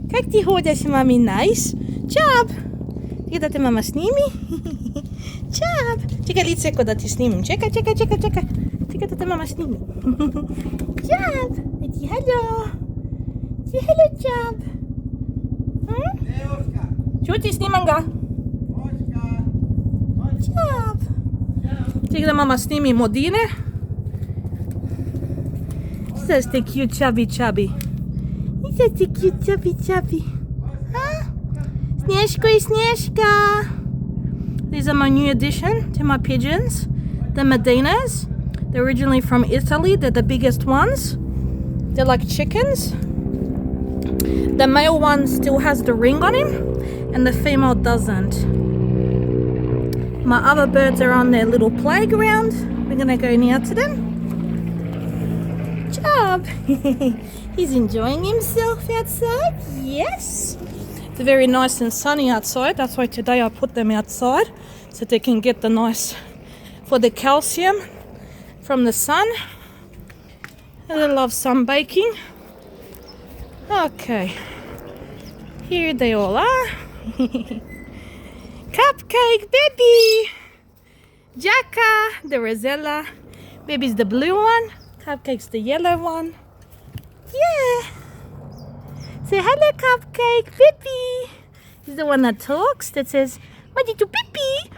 Kijk, die hoort deze mami nice. Job. Zie dat de mama snimi? Job. Čekaj, lice da ti snimim. Čekaj. Čekaj da te mama snimi. Job. Reci hello. Reci hello, Job. Čuti, snimam ga. Job. Čekaj da mama snimi modine. Such a cute chubby. He's such a cute chubby. Huh? Snieżko i Snieżka. These are my new addition to my pigeons. The Medinas. They're originally from Italy. They're the biggest ones. They're like chickens. The male one still has the ring on him and the female doesn't. My other birds are on their little playground. We're gonna go now to them. Job. He's enjoying himself outside. Yes. It's very nice and sunny outside. That's why today I put them outside so they can get the nice for the calcium from the sun. And they love sunbaking. Okay. Here they all are. Cupcake baby. Jacka, the Rosella. Baby's the blue one. Cupcake's the yellow one. Yeah. Say hello, Cupcake. Pippi. He's the one that talks, that says, what did you Pippi?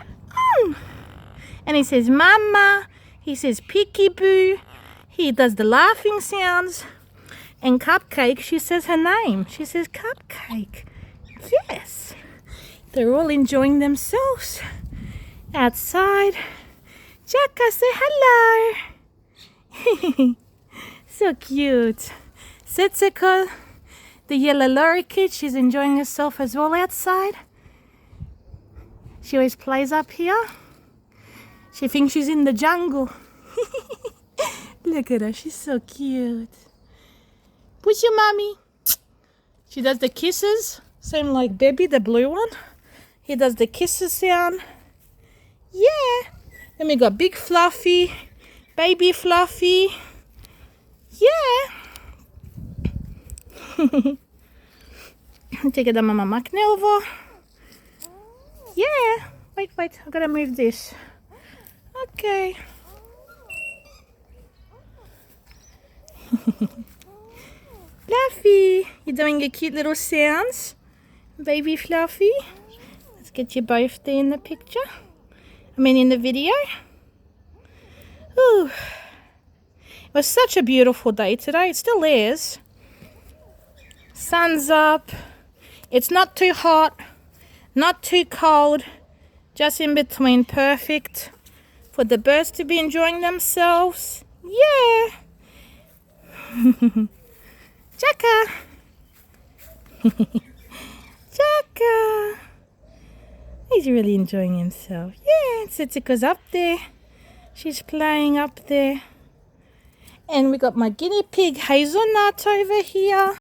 And he says, Mama. He says, Peekaboo. He does the laughing sounds. And Cupcake, she says her name. She says, Cupcake. Yes. They're all enjoying themselves outside. Jacka, say hello. So cute. Setsuko, the yellow lorikeet, she's enjoying herself as well outside. She always plays up here. She thinks she's in the jungle. Look at her, she's so cute. Push your mommy. She does the kisses, same like Baby, the blue one. He does the kisses sound. Yeah. Then we got Big Fluffy, Baby Fluffy. Yeah. Take it to Mama Maknelva. Yeah. Wait. I gotta move this. Okay. Fluffy, you're doing your cute little sounds. Baby Fluffy. Let's get you both there in the picture. In the video. Ooh. It was such a beautiful day today. It still is. Sun's up. It's not too hot, not too cold, just in between. Perfect for the birds to be enjoying themselves. Yeah. Jacka. Jacka. He's really enjoying himself. Yeah, Setsuko's up there. She's playing up there. And we got my guinea pig hazelnut over here.